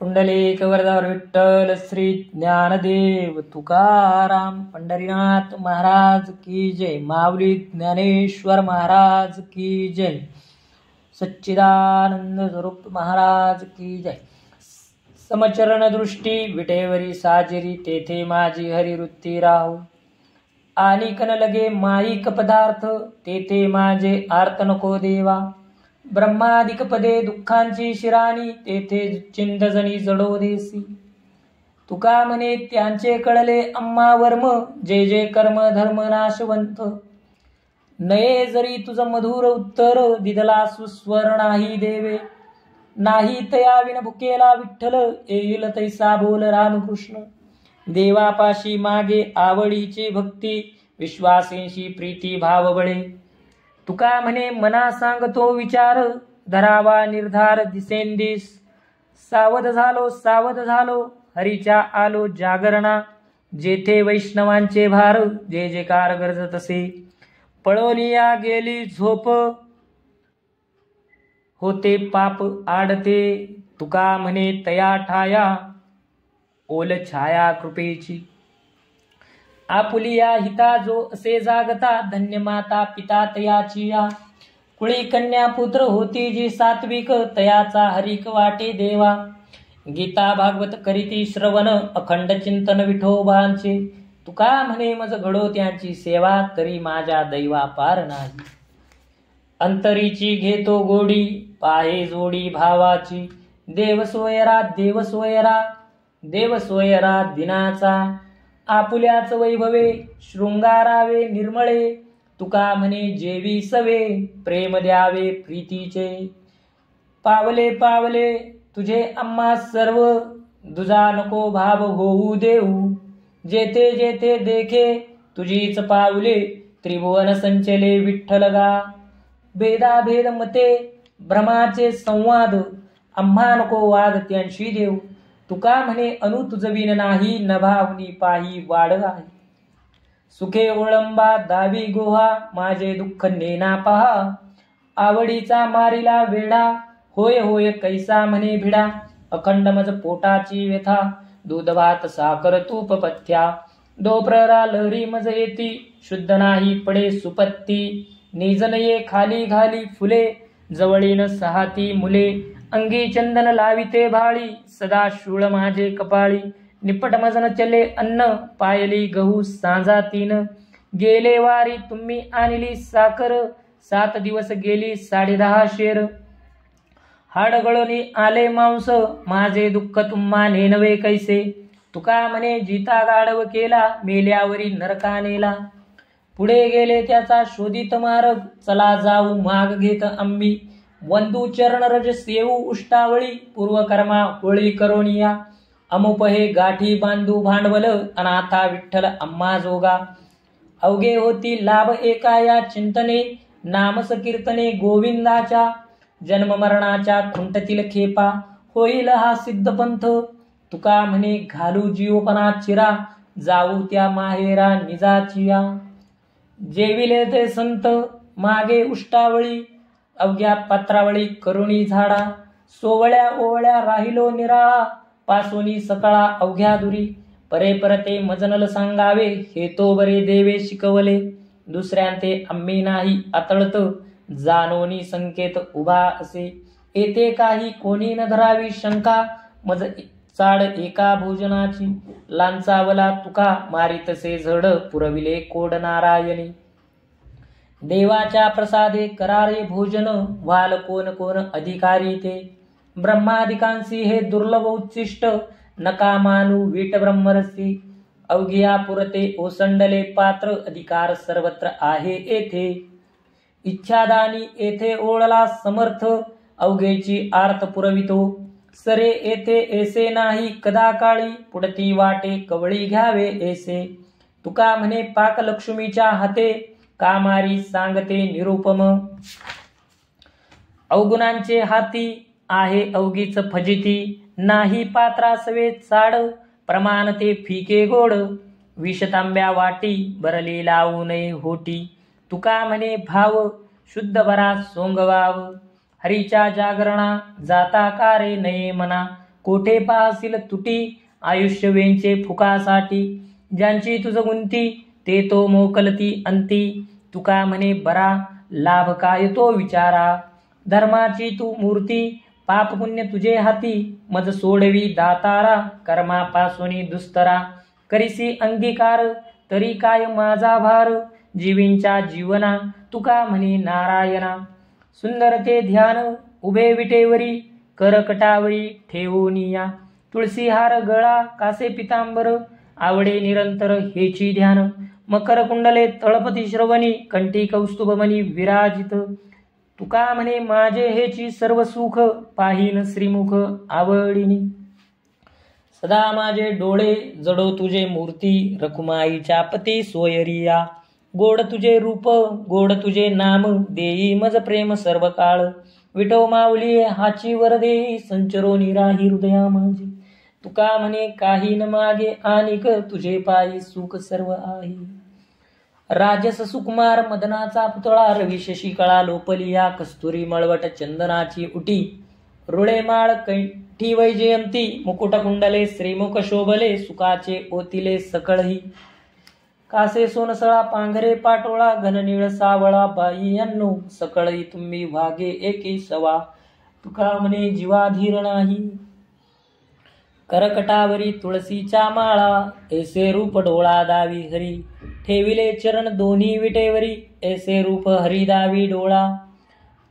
पुंडलिक वरदार विठ्ठल श्री ज्ञानदेव तुकाराम पंढरीनाथ महाराज की जय। माऊली ज्ञानेश्वर महाराज की जय। सच्चिदानंद स्वरूप महाराज की जय। समचरण दृष्टी विटेवरी साजिरी तेथे माझी हरिवृत्ती राहू। आणि कन लगे माईक पदार्थ तेथे माझे आर्त नको देवा। ब्रह्मादिक पदे दुःखांची शिराणी तेथे चिंतजणी जडो देसी। तुका म्हणे त्यांचे कळले अम्मा वर्म जे जे कर्म धर्म नाशवंत। नये जरी तुझ मधुर उत्तर दिदला सुस्वर नाही देवे। नाही तया विन भुकेला विठ्ठल येईल तैसा बोल रामकृष्ण। देवापाशी मागे आवडीची भक्ती विश्वासेंशी प्रीती भाव बळे। तुका म्हणे मना सांगतो विचार धरावा निर्धार दिसेंदिस। सावध झालो हरीच्या आलो जागरणा। जेथे वैष्णवांचे भार जे जेकार गरजत असे। पळोलिया गेली झोप होते पाप आडते। तुका म्हणे तया ठाया ओल छाया कृपेची। आपुलिया हिता जो असे जागता धन्य माता पिता तयाची या। कुळी कन्या पुत्र होती जी सात्विक तयाचा हरिक वाटे देवा। गीता भागवत करीती श्रवण अखंड चिंतन विठोबांचे। तुका म्हणे मज घडो त्यांची सेवा तरी माझ्या दैवा पार नाही। अंतरीची घेतो गोडी पाहे जोडी भावाची। देव सोयरा दिनाचा। आपुल्याच वैभवे शृंगारावे निर्मळे। तुका म्हणे जेवी सवे प्रेम द्यावे प्रीतीचे। पावले तुझे आम्हा सर्व दुजा नको भाव होऊ देऊ। जेथे जेथे देखे तुझीच पावले त्रिभुवन संचले विठ्ठल गा। भेदाभेद मते भ्रमाचे संवाद आम्हा नको वाद त्यांशी देऊ। तुका म्हणे अनु तुझविन नाही नभावनी पाही वाढ आहे। सुखे ओळंबा दावी गोहा माझे दुःख नेना पहा। आवडीचा मारिला वेढा होय कैसा म्हणे भिडा। अखंड मज पोटाची व्यथा दूध भात साखर तूप पथ्या। दोप्ररा लहरी मज येती शुद्ध नाही पडे सुपत्ती। निजन ये खाली घाली फुले जवळीन सहाती मुले। अंगी चंदन लाविते भाळी सदा शूळ माझे कपाळी। निपट मजन चले अन्न पायली गहू सांजा तीन। गेले वारी तुम्ही आणली साखर 7 दिवस गेली 10.5 शेर। हाडगळोनी आले मांस माझे दुःख तुम्हा नेनवे कैसे। तुका म्हणे जिता गाढव केला मेल्यावरी नरका नेला। पुढे गेले त्याचा शोधित मार्ग चला जाऊ माग घेत आम्ही। वंदू चरण रज सेवू उष्टावळी पूर्वकर्मा होळी करोनिया। अमुप हे गाठी बांधू भांडवल अनाथा विठ्ठल आम्हा जोगा। अवघे होती लाभ एका या चिंतने नामस कीर्तने गोविंदाच्या। जन्म मरणाच्या खुंटतील खेपा होईल हा सिद्ध पंथ। तुका म्हणे घालू जीवपणा चिरा जाऊ त्या माहेरा निजाचिया। जेविले ते संत मागे उष्टावळी अवघ्या पत्रावळी करुणी झाडा। सोवळ्या ओवळ्या राहिलो निराळा पासोनी सकाळा अवघ्या दुरी। परे परते मजनल सांगावे हे तो बरे देवे शिकवले। दुसऱ्यांते आम्ही नाही आतळत जानोनी संकेत उभा असे। येथे काही कोणी न धरावी शंका मज चाड एका भोजनाची। लांचावला तुका मारितसे झड पुरविले कोड नारायणी। देवाच्या प्रसादे करारे भोजन व्हाल कोण अधिकारी ते। ब्रह्मादिकांसी हे दुर्लभ उच्चिष्ट नका मानू वीट ब्रह्मरसी। अवघिया पुरते ओसंडले पात्र अधिकार सर्वत्र आहे येथे। इच्छादानी येथे ओळला समर्थ अवघेची आर्त पुरवितो। सरे येथे ऐसे नाही कदा काळी पुढती वाटे कवळी घ्यावे ऐसे। तुका म्हणे पाक लक्ष्मीच्या हाते कामारी सांगते निरुपम। अवगुणांचे हाती आहे अवघीच फजिती। नाही पात्रासवे चाड प्रमाण ते फिके गोड। विषतांब्या वाटी बरली लावू नये होटी। तुका म्हणे भाव शुद्ध बरा सोंगवाव। हरीच्या जागरणा जाता कारे नये मना कोठे पाहसील तुटी आयुष्य वेंचे फुकासाठी ज्यांची तुझ गुंती ते तो मोकलती अंती तुका म्हणे बरा लाभ काय तो विचारा धर्माची तू मूर्ती पाप पुण्य तुझे हाती मज सोडवी दातारा कर्मापासून दुस्तरा करीसी अंगीकार तरी काय माझा भार जीवींच्या जीवना तुका म्हणे नारायणा सुंदर ते ध्यान उभे विटेवरी करकटावरी ठेवूनिया तुळसी हार गळा कासे पितांबर आवडे निरंतर हेची ध्यान मकर कुंडले तळपती श्रवणी कंठी कौस्तुभमणी विराजित तुका म्हणे माझे हेची सर्व सुख पाहिन श्रीमुख आवडिनी सदा माझे डोळे जडो तुझे मूर्ती रखुमाईच्या पती सोयरिया गोड तुझे रूप गोड तुझे नाम देई मज प्रेम सर्व काळ विठो माऊली हाची वर देई संचरो निराही हृदया माझे तुका म्हणे काही न मागे आनिक तुझे पायी सुख सर्व आहे राजस सुकुमार मदनाचा पुतळा रवी शशी कळा लोपलिया कस्तुरी मळवट चंदनाची उटी रुळे माळ कंठी वैजयंती मुकुट कुंडले श्रीमुख शोभले सुखाचे ओतिले सकळही कासे सोनसळा पांघरे पाटोळा घननीळ सावळा बाई यांनो सकळही तुम्ही वागे एकी सवा तुका म्हणे जीवाधीर नाही करकटावरी तुळशीच्या माळा ऐसे रूप डोळा दावी हरी ठेविले चरण दोन्ही विटेवरी ऐसे रूप हरी दावी डोळा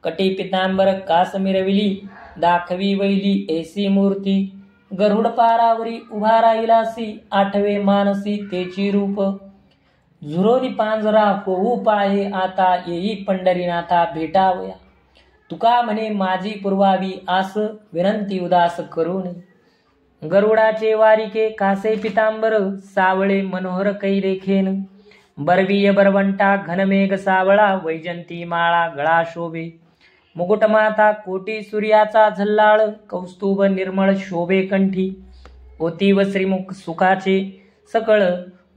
कटी पितांबर कास मिरविली दाखवी वैली ऐसी मूर्ती गरुड पारावरी उभा राहिलासी आठवे मानसी तेची रूप झुरोनी पांजरा होऊ पाहे आता येई पंढरीनाथा भेटावया तुका म्हणे माझी पुरवावी आस विनंती उदास करू नये गरुडाचे वारिके कासे पितांबर सावळे मनोहर कैरेखेन बरवीय बरवंटा घनमेघ सावळा वैजंती माळा गळा शोभे मुकुटमाता कोटी सूर्याचा झल्लाळ कौस्तुभ निर्मळ शोभे कंठी ओती व श्रीमुख सुखाचे सकळ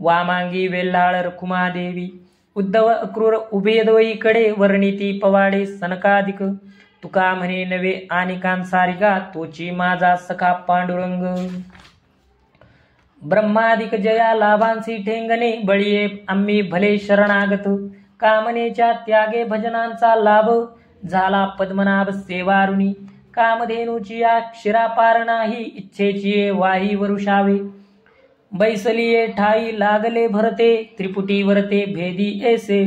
वामांगी वेल्लाळ रखुमादेवी उद्धव अक्रूर उभेदवईकडे वर्णिती पवाडे सनकाधिक तुका म्हणे नवे आनिकांसारिका तोची माझा सखा पांडुरंग ब्रह्मादिक जया लाभांसी ठेंगणे बळीये आम्ही भले शरणागत कामनेच्या त्यागे भजनांचा लाभ झाला पद्मनाभ सेवारुणी कामधेनूची या क्षीरापार नाही इच्छेची वाही वरुषावे बैसलिये ठाई लागले भरते त्रिपुटी वरते भेदी ऐसे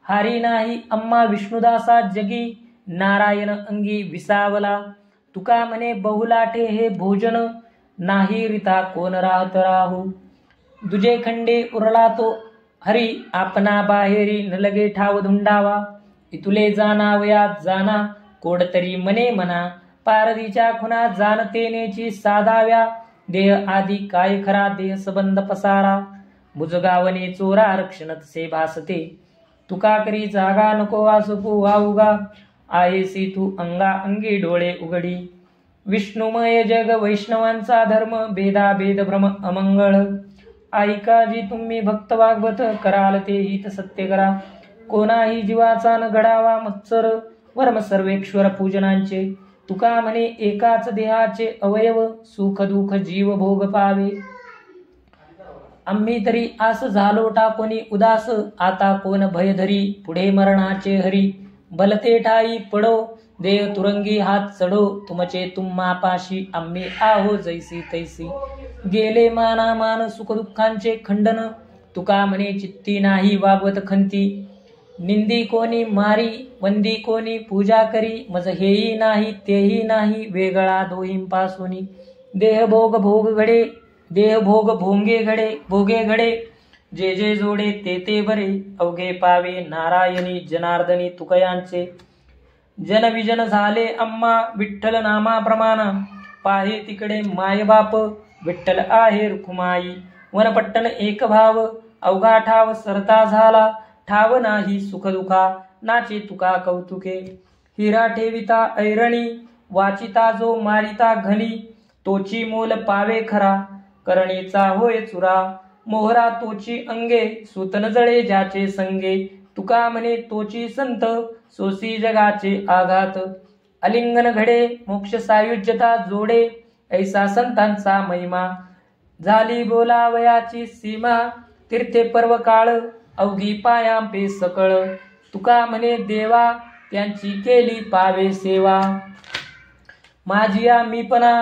हारी नाही अम्मा विष्णुदासा जगी नारायण अंगी विसावला तुका म्हणे बहुलाटे हे भोजन नाही रिता कोण राहत राहू दुजे खंडे उरला तो हरी आपणा बाहेरी न लगे ठाव धुंडावा इतुले जाणावयात जाना कोडतरी मने मना पारदीच्या खुना जाणतेनेची साधाव्या देह आदी काय खरा देह संबंध पसारा बुजगावने चोरा रक्षणत से भासते तुका करी जागा नको वासुपू वाउगा आहेसी तू अंगा अंगी डोळे उघडी विष्णुमय जग वैष्णवांचा धर्म भेदा भेद भ्रम अमंगळ ऐका जी तुम्ही भक्त वागवत कराल ते हित सत्य करा कोणाही जीवाचा न घडावा मत्सर वर्म सर्वेश्वर पूजनांचे तुका म्हणे एकाच देहाचे अवयव सुख दुःख जीव भोग पावे आम्ही तरी आस झालो टाकोनी उदास आता कोण भय धरी पुढे मरणाचे हरी भलते ठाई पडो देह तुरंगी हात चढो तुमचे तुम्हा पाशी आम्ही आहो जैसी तैसी गेले माना मान सुख दुःखांचे खंडन तुका म्हणे चित्ती नाही वागवत खंती निंदी कोणी मारी वंदी कोणी पूजा करी मज हेही नाही तेही नाही वेगळा दोहींपासूनी देह भोग घडे देह भोग भोगे घडे जे जे जोडे ते ते बरे अवघे पावे नारायणी जनार्दनी तुकयांचे जनविजन झाले अम्मा विठ्ठल नामाप्रमाणा पाहे तिकडे मायबाप विठ्ठल आहे रुखुमाई वनपट्टण एक भाव अवघा ठाव सरता झाला ठाव नाही सुख दुखा नाचे तुका कौतुके हिरा ठेविता ऐरणी वाचिता जो मारिता घनी तोची मोल पावे खरा करणीचा होय चुरा मोहरा तोची अंगे सुतन जळे ज्याचे संगे तुका म्हणे तोची संत सोसी जगाचे आघात अलिंगन घडे मोक्ष सायुज्यता जोडे ऐसा संतांचा महिमा. झाली बोलावयाची सीमा, तीर्थे पर्व काळ अवघी पायांपे सकळ. तुका म्हणे देवा, त्यांची केली पावे सेवा. माझिया मीपणा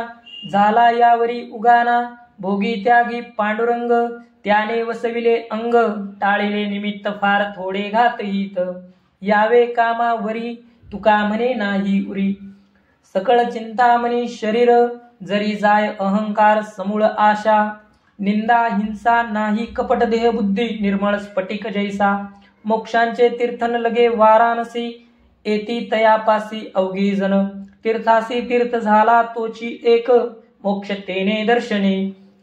झाला यावरी उगाना, भोगी त्यागी पांडुरंग त्याने वसविले अंग. टाळिले निमित्त फार थोडे घातहित, यावे कामावरी तुका म्हणे नाही उरी. सकळ चिंतामणी शरीर, जरी जाय अहंकार समूळ आशा. निंदा हिंसा नाही कपट देहबुद्धी, निर्मळ स्फटिक जैसा. मोक्षांचे तीर्थन लगे वाराणसी, येती तयापासी अवघी जन. तीर्थासी तीर्थ झाला तोची एक, मोक्ष तेने दर्शने.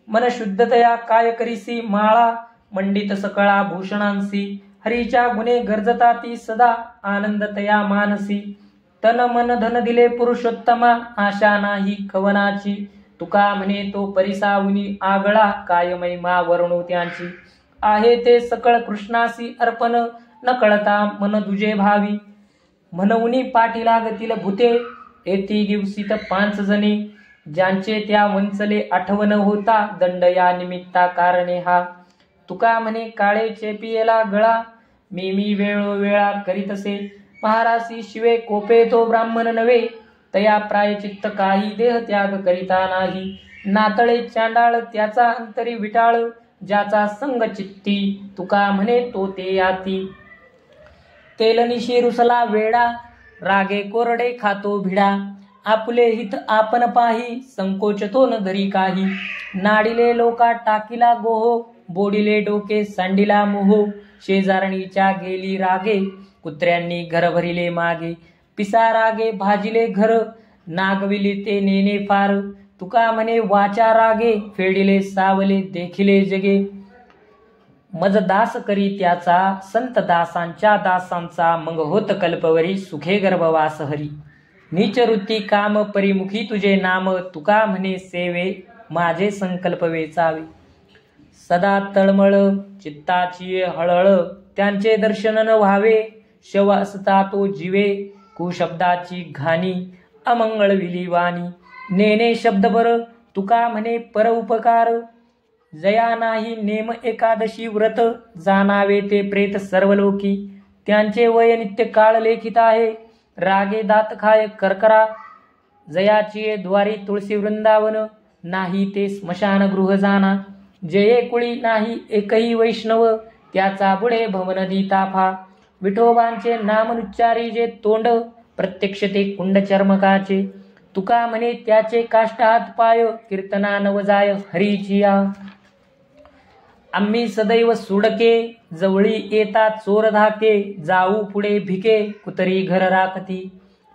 मन शुद्धतया काय करीसी माळा, मंडित सकळा भूषणांसी. हरीच्या गुणे गरजता ती सदा, आनंद तया मानसी. तन मन धन दिले पुरुषोत्तमा, आशा नाही कवनाची. तुका म्हणे तो परिसावनी आगळा, काय महिमा वर्णू त्यांची. आहे ते सकळ कृष्णासी अर्पण, न कळता मन तुझे भावी. म्हणूनी पाठी लागतील भूते, येती दिवसीत 5 जणी. ज्यांचे त्या वंचले आठवण होता, दंड या निमित्ता कारणे हा. तुका म्हणे काळे चेपियेला गळा, मी वेळोवेळा करीतसे. महारासी शिवे कोपे तो ब्राह्मण नव्हे, तया प्रायचित्त काही देह त्याग करिता नाही. नातळे चांडाळ त्याचा अंतरी विटाळ, ज्याचा संग चित्ती तुका म्हणे तो ते याती. तेलनिशी रुसला वेडा, रागे कोरडे खातो भिडा. आपुले हित आपण पाही, संकोचतो न धरी काही. नाडिले लोका टाकीला गोहो, बोडिले डोके सांडिला मोहो. शेजारणीच्या गेली रागे, कुत्र्यांनी घर भरिले मागे. पिसा रागे भाजिले घर, नागविले ते नेने फार. तुका म्हणे वाचा रागे, फेडिले सावले देखिले जगे. मज दास करी त्याचा, संत दासांच्या दासांचा. मग होत कल्पवरी, सुखे गर्भवास हरी. नीच वृत्ती काम परिमुखी तुझे नाम, तुका म्हणे सेवे माझे संकल्प वेचावे. सदा तळमळ चित्ताची हळहळ, त्यांचे दर्शन न व्हावे. शव असता तो जीवे, कुशब्दाची घाणी. अमंगळ विलीवाणी नेने शब्दभर, तुका म्हणे पर उपकार. जया नाही नेम एकादशी व्रत, जाणावे ते प्रेत सर्वलोकी. त्यांचे वय नित्य काळ लेखित आहे, रागे दात खाय करकरा. जयाची द्वारी तुळशी वृंदावन, नाही ते स्मशान गृह जाना. जये कुळी नाही एकही वैष्णव, त्याचा बुडे भवन दीताफा. विठोबांचे नामनुच्चारी जे तोंड, प्रत्यक्ष ते कुंड चर्मकाचे. तुका म्हणे त्याचे काष्ट हात पाय, कीर्तना नवजाय हरीचिया. आम्ही सदैव सुडके, जवळी येता चोर धाके. जाऊ पुढे भिके, कुतरी घर राखती.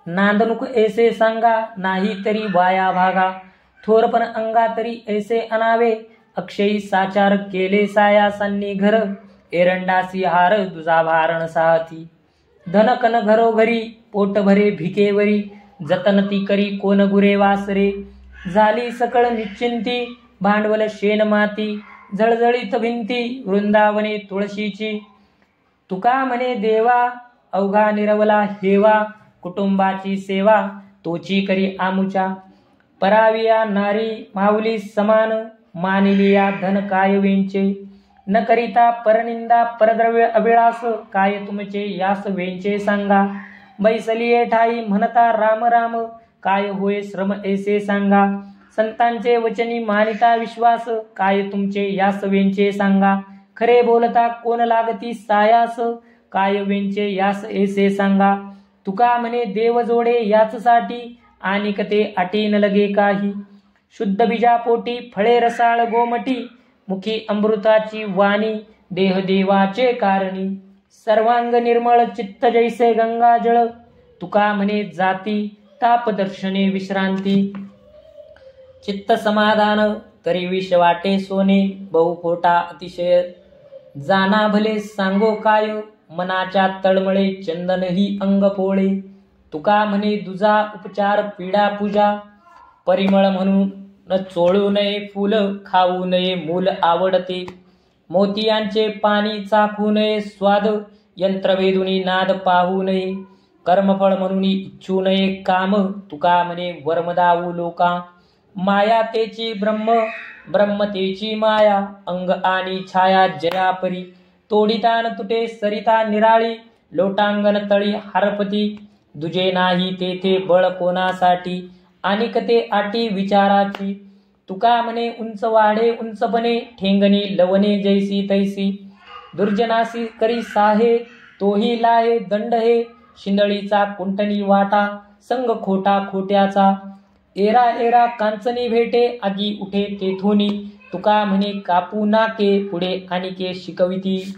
नांदणूक ऐसे सांगा, नाही तरी वाया भागा. थोरपण अंगा तरी ऐसे अनावे, अक्षयी साचार केले सायासांनी घर. एरंडासी हार दुजा भारण साहती. धनकन घरोघरी, पोट भरे भिकेवरी. जतन ती करी कोण गुरे वासरे. झाली सकळ निश्चिंती, भांडवल शेण माती. जळजळीत भिंती, वृंदावने तुळशीची. तुका म्हणे देवा, अवघा निरवला हेवा. कुटुंबाची सेवा तोची करी आमुच्या. पराविया नारी माऊली समान, मानिलिया धन काय वेंचे. न करिता परनिंदा परद्रव्य अभिलाष, काय तुमचे यास वेंचे सांगा. बैसलिये ठाई म्हणता राम राम, काय होय श्रम ऐसे सांगा. संतांचे वचनी मानिता विश्वास, काय तुमचे यास वेंचे सांगा. खरे बोलता कोण लागती सायास, काय वेंचे यास ऐसे सांगा. तुका म्हणे देव जोडे याचसाठी, आनिक ते अटी न लगे काही. शुद्ध बीजापोटी फळे रसाळ गोमटी, मुखी अमृताची वाणी. देह देवाचे कारणी, सर्वांग निर्मळ चित्त जैसे गंगाजळ. तुका म्हणे जाती, तापदर्शने विश्रांती. चित्त समाधान तरी विष वाटे सोने. बहुफोटा अतिशय जाना भले सांगो काय. मनाच्या तळमळे चंदनही अंग पोळे. तुका म्हणे दुजा उपचार पीडा पूजा. परिमळ म्हणून न चोळू नये फूल, खाऊ नये मूल आवडते. मोतियांचे पाणी चाखू नये स्वाद, यंत्रवेदुनी नाद पाहू नये. कर्मफळ म्हणून इच्छू नये काम. तुका म्हणे वर्मदाऊ लोका. माया तेची ब्रह्म, ब्रह्म तेची माया, अंग आणि छाया जया परी. तोडिता न तुटे सरिता निराळी, लोटांगण तळी हरपती. दुजे नाही तेथे बळ कोणासाठी, अनिक ते आटी विचाराची. तुका म्हणे उंच वाढे उंच बने, ठेंगणी लवणे जैसी तैसी. दुर्जनासी करी साहे, तोही लाहे दंड हे. शिंदळीचा कुंटणी वाटा, संग खोटा खोट्याचा. एरा एरा कांचनी भेटे, आगी उठे तेथुनी. तुका म्हणे कापू नाके, पुढे अनिके शिकविती.